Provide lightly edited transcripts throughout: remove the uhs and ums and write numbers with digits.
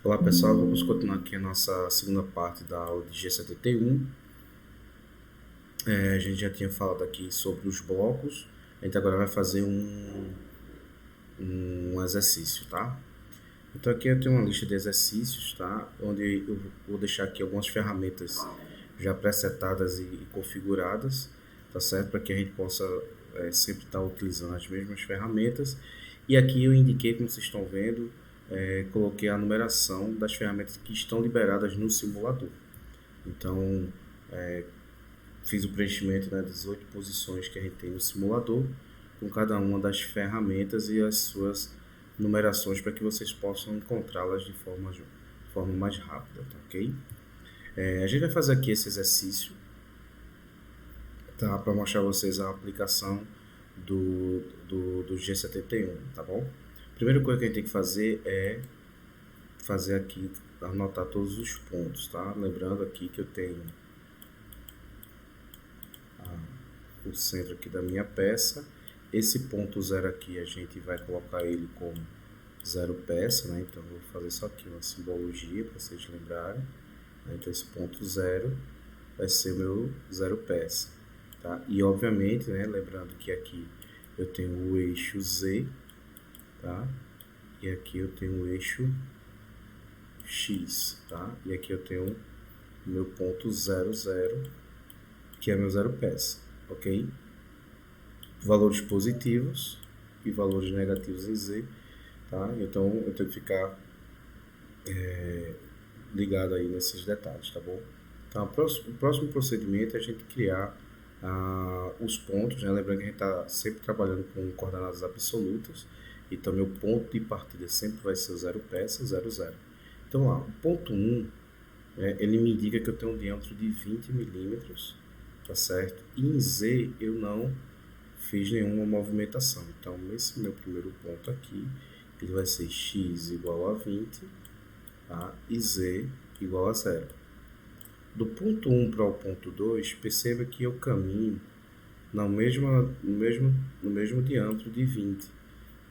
Olá pessoal, vamos continuar aqui a nossa segunda parte da aula de G71. A gente já tinha falado aqui sobre os blocos, a gente agora vai fazer um exercício, tá? Então aqui eu tenho uma lista de exercícios, tá? Onde eu vou deixar aqui algumas ferramentas já presetadas e configuradas, tá certo? Para que a gente possa sempre estar utilizando as mesmas ferramentas. E aqui eu indiquei, como vocês estão vendo, coloquei a numeração das ferramentas que estão liberadas no simulador. Então, fiz o preenchimento, né, das 8 posições que a gente tem no simulador, com cada uma das ferramentas e as suas numerações para que vocês possam encontrá-las de forma mais rápida, tá ok? A gente vai fazer aqui esse exercício, tá, para mostrar a vocês a aplicação do G71, tá bom? A primeira coisa que a gente tem que fazer é fazer aqui, anotar todos os pontos, tá? Lembrando aqui que eu tenho o centro aqui da minha peça. Esse ponto zero aqui a gente vai colocar ele como zero peça, né? Então eu vou fazer só aqui uma simbologia para vocês lembrarem. Então esse ponto zero vai ser meu zero peça, tá? E obviamente, né, lembrando que aqui eu tenho o eixo Z, tá? E aqui eu tenho o eixo X, tá? E aqui eu tenho o meu ponto 0, 0, que é meu zero peça, ok? Valores positivos e valores negativos em Z, tá? Então eu tenho que ficar ligado aí nesses detalhes, tá bom? Então o próximo procedimento é a gente criar os pontos, né? Lembrando que a gente está sempre trabalhando com coordenadas absolutas, então meu ponto de partida sempre vai ser o zero peça, 0, 0. Então lá, o ponto 1, ele me indica que eu tenho um diâmetro de 20 milímetros, tá certo? E em Z eu não fiz nenhuma movimentação. Então, esse meu primeiro ponto aqui, ele vai ser x igual a 20, tá? E z igual a 0. Do ponto 1 para o ponto 2, perceba que eu caminho no mesmo diâmetro de 20.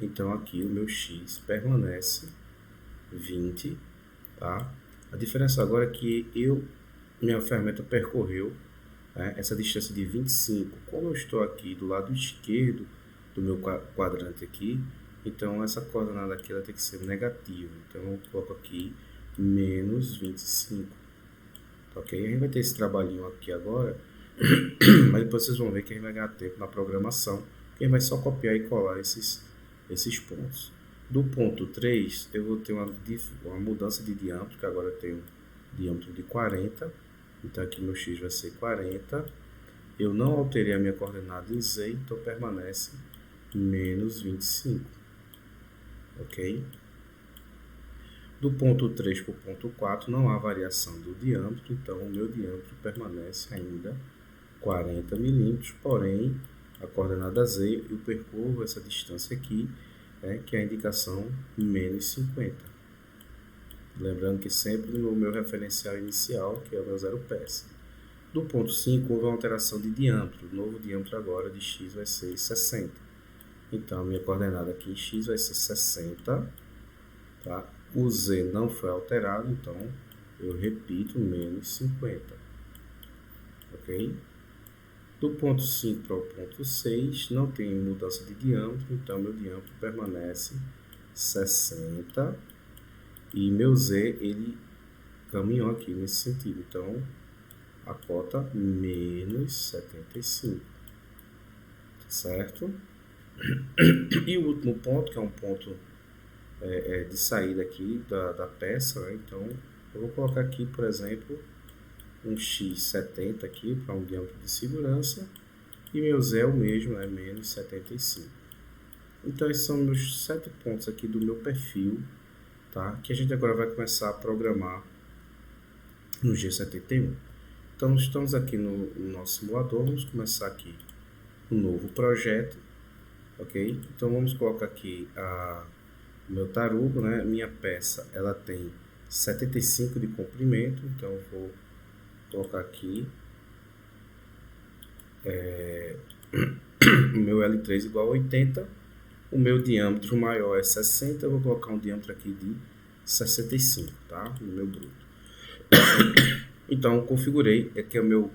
Então, aqui o meu x permanece 20, tá? A diferença agora é que minha ferramenta percorreu essa distância de 25. Como eu estou aqui do lado esquerdo do meu quadrante aqui, então essa coordenada aqui ela tem que ser negativa. Então eu coloco aqui menos 25. Tá, ok? A gente vai ter esse trabalhinho aqui agora, mas depois vocês vão ver que a gente vai ganhar tempo na programação, que a gente vai só copiar e colar esses pontos. Do ponto 3, eu vou ter uma mudança de diâmetro, que agora eu tenho diâmetro de 40. Então aqui meu x vai ser 40. Eu não alterei a minha coordenada em z, então permanece menos 25. Ok? Do ponto 3 para o ponto 4 não há variação do diâmetro, então o meu diâmetro permanece ainda 40 milímetros, porém a coordenada z eu percorro essa distância aqui, que é a indicação menos 50. Lembrando que sempre no meu referencial inicial, que é o meu zero peça. Do ponto 5, houve uma alteração de diâmetro. O novo diâmetro agora de x vai ser 60. Então, a minha coordenada aqui em x vai ser 60. Tá? O z não foi alterado, então eu repito, menos 50. Ok? Do ponto 5 para o ponto 6, não tem mudança de diâmetro, então meu diâmetro permanece 60. E meu z, ele caminhou aqui nesse sentido. Então, a cota menos 75. Certo? E o último ponto, que é um ponto de saída aqui da peça, né? Então, eu vou colocar aqui, por exemplo, um x70 aqui para um diâmetro de segurança. E meu z é o mesmo, né? Menos 75. Então, esses são meus 7 pontos aqui do meu perfil, tá? Que a gente agora vai começar a programar no G71. Então, estamos aqui no nosso simulador, vamos começar aqui um novo projeto, ok? Então, vamos colocar aqui o meu tarugo, né? Minha peça, ela tem 75 de comprimento, então eu vou colocar aqui o meu L3 igual a 80, o meu diâmetro maior é 60, eu vou colocar um diâmetro aqui de 65, tá? No meu bruto. Então, configurei, aqui é o meu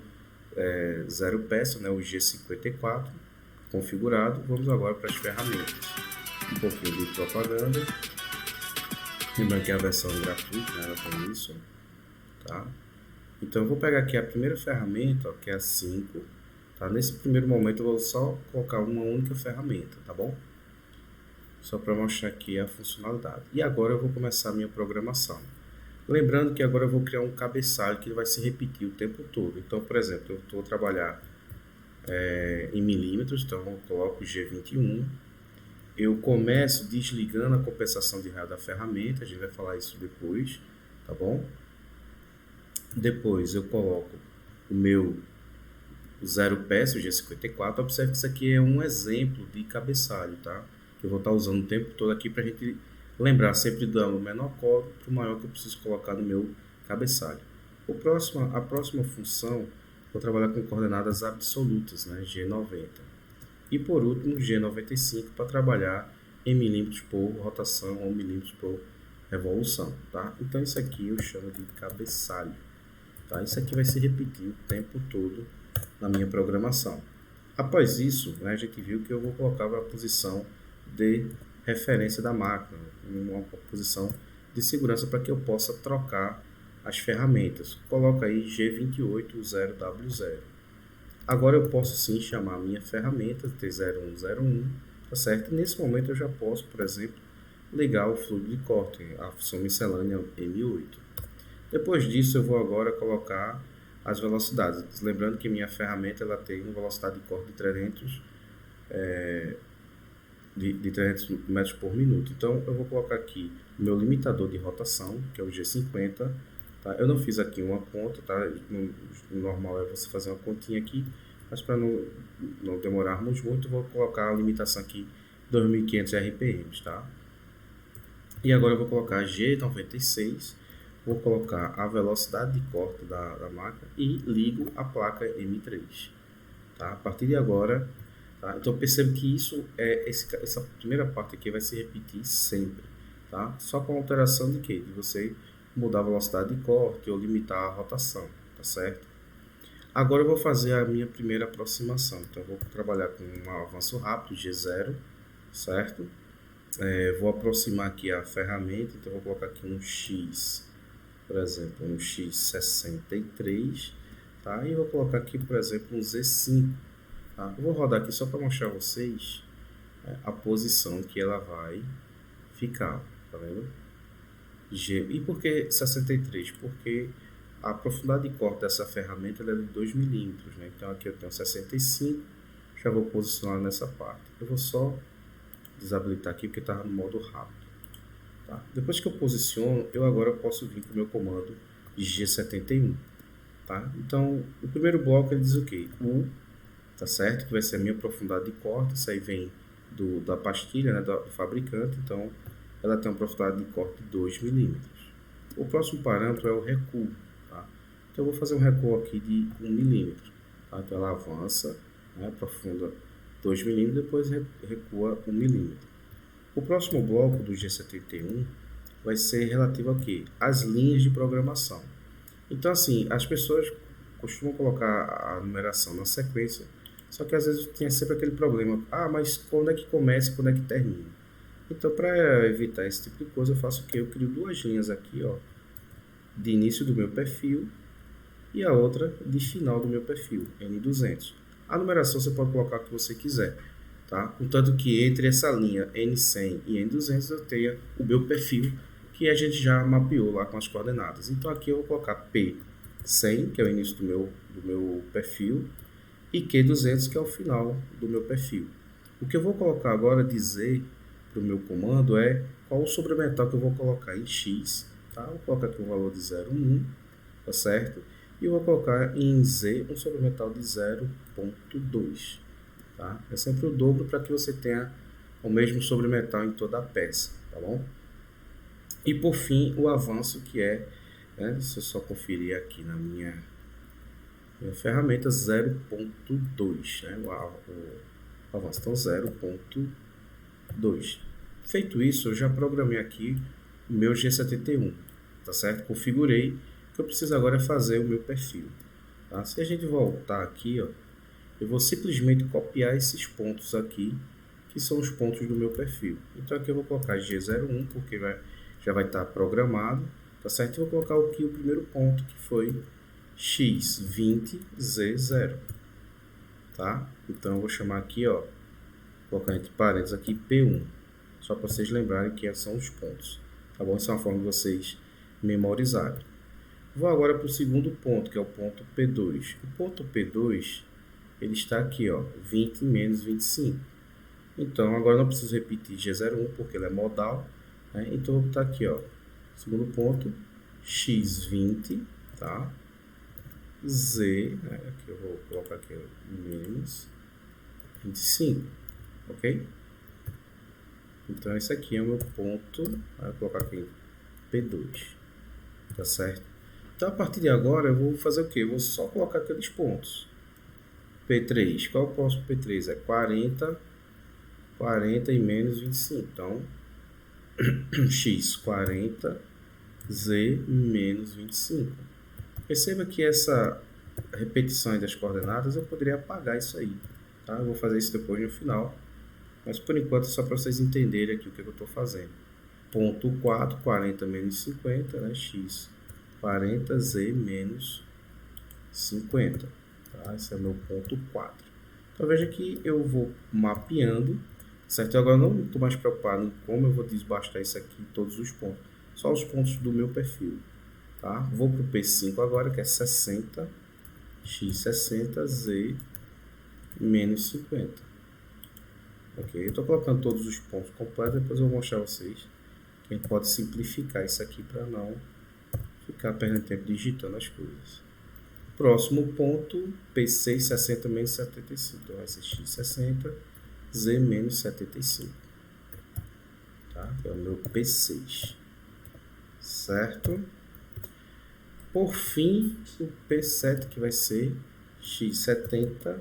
zero peça, né? O G54 configurado. Vamos agora para as ferramentas. Um pouquinho de propaganda. Lembrando que a versão gratuita, né? Ela tem isso, tá? Então, eu vou pegar aqui a primeira ferramenta, ó, que é a 5. Tá? Nesse primeiro momento, eu vou só colocar uma única ferramenta, tá bom? Só para mostrar aqui a funcionalidade. E agora eu vou começar a minha programação. Lembrando que agora eu vou criar um cabeçalho que vai se repetir o tempo todo. Então, por exemplo, eu estou a trabalhar em milímetros, então eu coloco G21. Eu começo desligando a compensação de raio da ferramenta, a gente vai falar isso depois, tá bom? Depois eu coloco o meu zero peça, o G54. Observe que isso aqui é um exemplo de cabeçalho, tá? Que eu vou estar usando o tempo todo aqui para a gente lembrar sempre do menor código para o maior que eu preciso colocar no meu cabeçalho. A próxima função, vou trabalhar com coordenadas absolutas, né? G90. E por último, G95 para trabalhar em milímetros por rotação ou milímetros por revolução, tá? Então isso aqui eu chamo de cabeçalho, tá? Isso aqui vai se repetir o tempo todo na minha programação. Após isso, né, a gente viu que eu vou colocar a posição de referência da máquina, uma posição de segurança para que eu possa trocar as ferramentas. Coloco aí G280W0. Agora eu posso sim chamar a minha ferramenta T0101, tá certo? Nesse momento eu já posso, por exemplo, ligar o fluido de corte, a função miscelânea M8. Depois disso eu vou agora colocar as velocidades. Lembrando que minha ferramenta ela tem uma velocidade de corte de 300 metros por minuto. Então eu vou colocar aqui o meu limitador de rotação, que é o G50. Tá? Eu não fiz aqui uma conta, tá? O normal é você fazer uma continha aqui, mas para não demorarmos muito, vou colocar a limitação aqui 2.500 RPM, tá? E agora eu vou colocar G96, vou colocar a velocidade de corte da máquina e ligo a placa M3, tá? A partir de agora, tá? Então percebe que essa primeira parte aqui vai se repetir sempre, tá? Só com a alteração de quê? De você mudar a velocidade de corte ou limitar a rotação, tá certo? Agora eu vou fazer a minha primeira aproximação. Então eu vou trabalhar com um avanço rápido, G0, certo? Vou aproximar aqui a ferramenta, então eu vou colocar aqui um X, por exemplo, um X63, tá? E vou colocar aqui, por exemplo, um Z5, tá? Eu vou rodar aqui só para mostrar a vocês a posição que ela vai ficar, tá vendo? E por que 63? Porque a profundidade de corte dessa ferramenta é de 2 milímetros, né? Então aqui eu tenho 65, já vou posicionar nessa parte. Eu vou só desabilitar aqui porque estava no modo rápido. Tá? Depois que eu posiciono, eu agora posso vir com o meu comando G71. Tá? Então, o primeiro bloco ele diz o quê? U, tá certo? Que vai ser a minha profundidade de corte. Isso aí vem da pastilha, né, do fabricante. Então, ela tem uma profundidade de corte de 2 milímetros. O próximo parâmetro é o recuo. Tá? Então, eu vou fazer um recuo aqui de 1 milímetro. Tá? Então, ela avança, né, aprofunda 2 milímetros, depois recua 1 milímetro. O próximo bloco do G71 vai ser relativo ao quê? As linhas de programação. Então, assim, as pessoas costumam colocar a numeração na sequência, só que às vezes tem sempre aquele problema. Ah, mas quando é que começa e quando é que termina? Então, para evitar esse tipo de coisa, eu faço o quê? Eu crio duas linhas aqui, ó, de início do meu perfil e a outra de final do meu perfil, N200. A numeração você pode colocar o que você quiser, tá? Contanto que entre essa linha N100 e N200 eu tenha o meu perfil que a gente já mapeou lá com as coordenadas. Então aqui eu vou colocar P100, que é o início do meu perfil, e Q200, que é o final do meu perfil. O que eu vou colocar agora, dizer para o meu comando, é qual o sobremetal que eu vou colocar em X, tá? Eu vou colocar aqui um valor de 0,1, tá certo? E eu vou colocar em Z um sobremetal de 0,2, tá? É sempre o dobro para que você tenha o mesmo sobremetal em toda a peça, tá bom? E por fim, o avanço que é, né, se eu só conferir aqui na minha ferramenta, 0,2, né, o avanço, então 0,2. Feito isso, eu já programei aqui meu G71, tá certo? Configurei. O que eu preciso agora é fazer o meu perfil. Tá? Se a gente voltar aqui, ó, eu vou simplesmente copiar esses pontos aqui, que são os pontos do meu perfil. Então aqui eu vou colocar G01, porque já vai estar programado, tá certo? Eu vou colocar aqui o primeiro ponto, que foi X20Z0, tá? Então eu vou chamar aqui, ó, colocar entre parênteses aqui P1, só para vocês lembrarem que são os pontos, tá bom? Isso é uma forma de vocês memorizarem. Vou agora para o segundo ponto, que é o ponto P2. O ponto P2, ele está aqui, ó, 20 menos 25. Então, agora não preciso repetir G01, porque ele é modal, né? Então, eu vou botar aqui, ó, segundo ponto, X20, tá? Z, né? Aqui eu vou colocar aqui menos 25, ok? Então, esse aqui é o meu ponto, vou colocar aqui P2, tá certo? Então, a partir de agora, eu vou fazer o quê? Eu vou só colocar aqueles pontos. P3, qual é o próximo P3? É 40 e menos 25. Então, X, 40, Z, menos 25. Perceba que essa repetição das coordenadas, eu poderia apagar isso aí. Tá? Eu vou fazer isso depois no final. Mas, por enquanto, é só para vocês entenderem aqui o que eu estou fazendo. Ponto 4, 40 menos 50, né? X, 40, Z, menos 50. Tá? Esse é o meu ponto 4. Então, veja que eu vou mapeando, certo? Eu agora não estou mais preocupado em como eu vou desbastar isso aqui, todos os pontos. Só os pontos do meu perfil. Tá? Vou para o P5 agora, que é 60, X 60, Z, menos 50. Ok? Eu estou colocando todos os pontos completos, depois eu vou mostrar a vocês que a gente pode simplificar isso aqui para não ficar perdendo tempo digitando as coisas. Próximo ponto, P6, 60 menos 75. Então, vai ser X 60, Z menos 75. Tá? Que é o meu P6. Certo? Por fim, o P7, que vai ser X 70,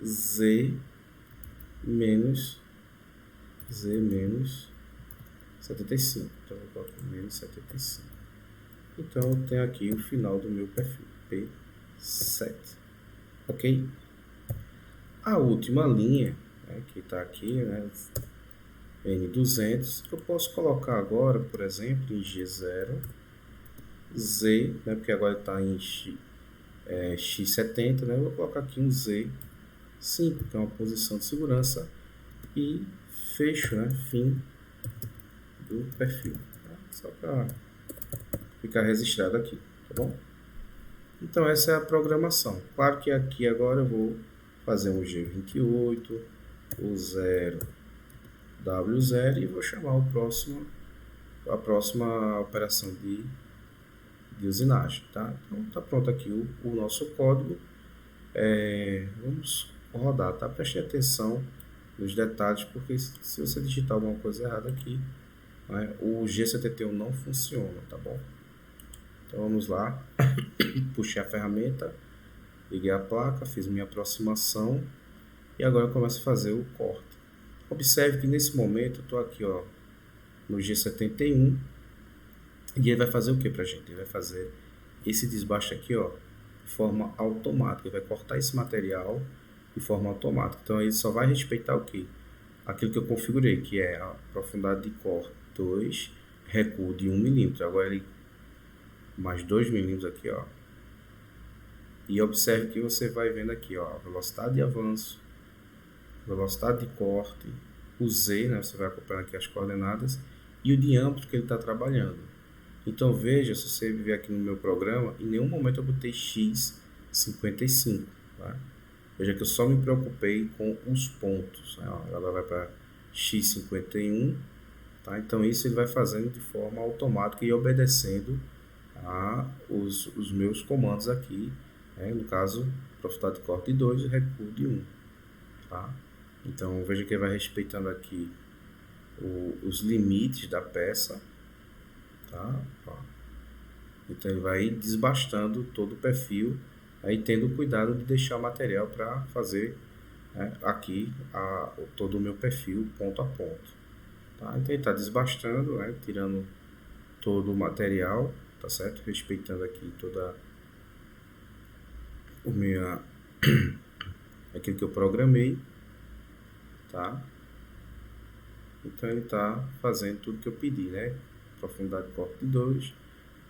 Z menos 75. Então, eu coloco menos 75. Então, eu tenho aqui o final do meu perfil, P7. Ok? A última linha, né, que está aqui, né, N200, eu posso colocar agora, por exemplo, em G0, Z, né, porque agora está em X70, né, eu vou colocar aqui um Z5, que é uma posição de segurança, e fecho, né, fim do perfil. Tá? Só para ficar registrado aqui, tá bom? Então, essa é a programação. Claro que aqui agora eu vou fazer um G28, o 0, W0 e vou chamar a próxima operação de usinagem, tá? Então, tá pronto aqui o nosso código. Vamos rodar, tá? Preste atenção nos detalhes, porque se você digitar alguma coisa errada aqui, né, o G71 não funciona, tá bom? Então, vamos lá. Puxei a ferramenta, liguei a placa, fiz minha aproximação e agora eu começo a fazer o corte. Observe que nesse momento eu estou aqui, ó, no G71 e ele vai fazer o que pra gente? Ele vai fazer esse desbaste aqui, ó, de forma automática. Ele vai cortar esse material de forma automática. Então ele só vai respeitar o que? Aquilo que eu configurei, que é a profundidade de corte 2, recuo de 1 milímetro. Agora ele mais 2 milímetros aqui, ó. E observe que você vai vendo aqui, ó, a velocidade de avanço, velocidade de corte, o Z, né, você vai acompanhando aqui as coordenadas, e o diâmetro que ele está trabalhando. Então veja, se você ver aqui no meu programa, em nenhum momento eu botei X55. Tá? Veja que eu só me preocupei com os pontos. Né? Ela vai para X51. Tá? Então isso ele vai fazendo de forma automática e obedecendo os meus comandos aqui. Né? No caso, profundidade de corte de 2 e recuo de 1. Tá? Então veja que ele vai respeitando aqui os limites da peça. Tá? Então ele vai desbastando todo o perfil, aí tendo cuidado de deixar o material para fazer, né, aqui todo o meu perfil ponto a ponto. tá? Então ele está desbastando, né? Tirando todo o material, tá certo? Respeitando aqui toda o meu, aquilo que eu programei, tá? Então ele está fazendo tudo que eu pedi, né? Profundidade de corte de 2.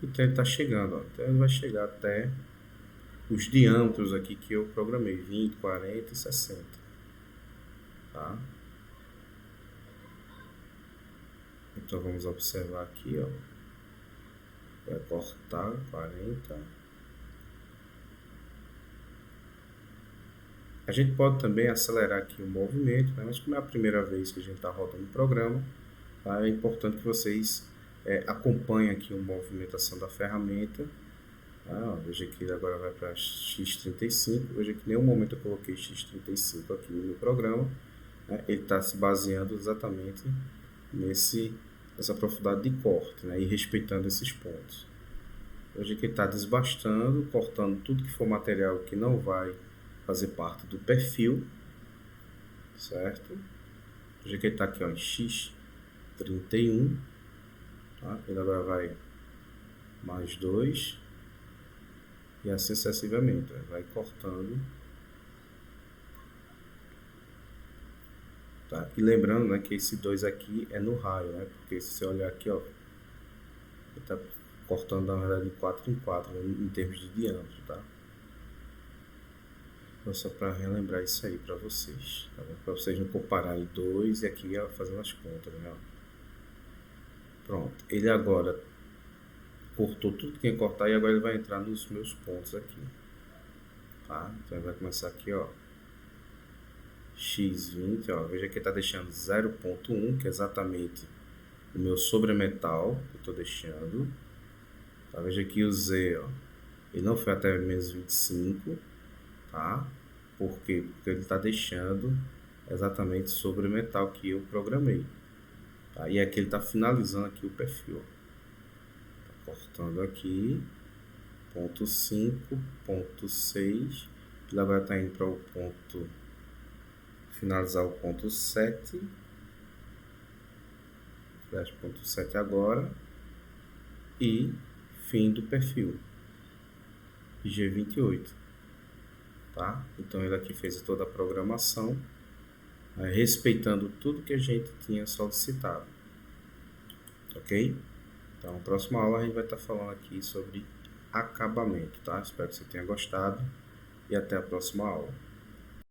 Então ele está chegando, ó. Então ele vai chegar até os diâmetros aqui que eu programei, 20, 40 e 60, tá? Então vamos observar aqui, ó. Vai cortar 40. A gente pode também acelerar aqui o movimento, né? Mas como é a primeira vez que a gente está rodando o programa, tá? É importante que vocês acompanhem aqui a movimentação da ferramenta. Veja que ele agora vai para x35. Veja que em nenhum momento eu coloquei x35 aqui no programa, né? Ele está se baseando exatamente nessa profundidade de corte, né? E respeitando esses pontos. Veja que ele está desbastando, cortando tudo que for material que não vai fazer parte do perfil, certo? Veja que ele está aqui, ó, em x31, tá? Ele agora vai mais 2 e assim sucessivamente, vai cortando, tá? E lembrando, né, que esse 2 aqui é no raio, né? Porque se você olhar aqui, ó, ele está cortando na verdade de 4 em 4, né, em termos de diâmetro, tá? Então, só para relembrar isso aí para vocês, tá bom? Para vocês não compararem 2 e aqui fazendo as contas, né? Pronto, ele agora cortou tudo que tinha que cortar e agora ele vai entrar nos meus pontos aqui, tá? Então ele vai começar aqui, ó, x20, ó, veja que ele está deixando 0.1, que é exatamente o meu sobremetal que eu estou deixando, tá? Veja que o Z, ó, ele não foi até menos 25, tá? Por quê? Porque ele está deixando exatamente sobre o metal que eu programei, tá? E aqui ele está finalizando aqui o perfil, tá cortando aqui, ponto 5, ponto 6, ele agora está indo para o ponto, finalizar o ponto 7, flash ponto 7 agora, e fim do perfil, G28. Tá? Então ele aqui fez toda a programação, né, respeitando tudo que a gente tinha solicitado, ok? Então na próxima aula a gente vai estar falando aqui sobre acabamento, tá? Espero que você tenha gostado e até a próxima aula.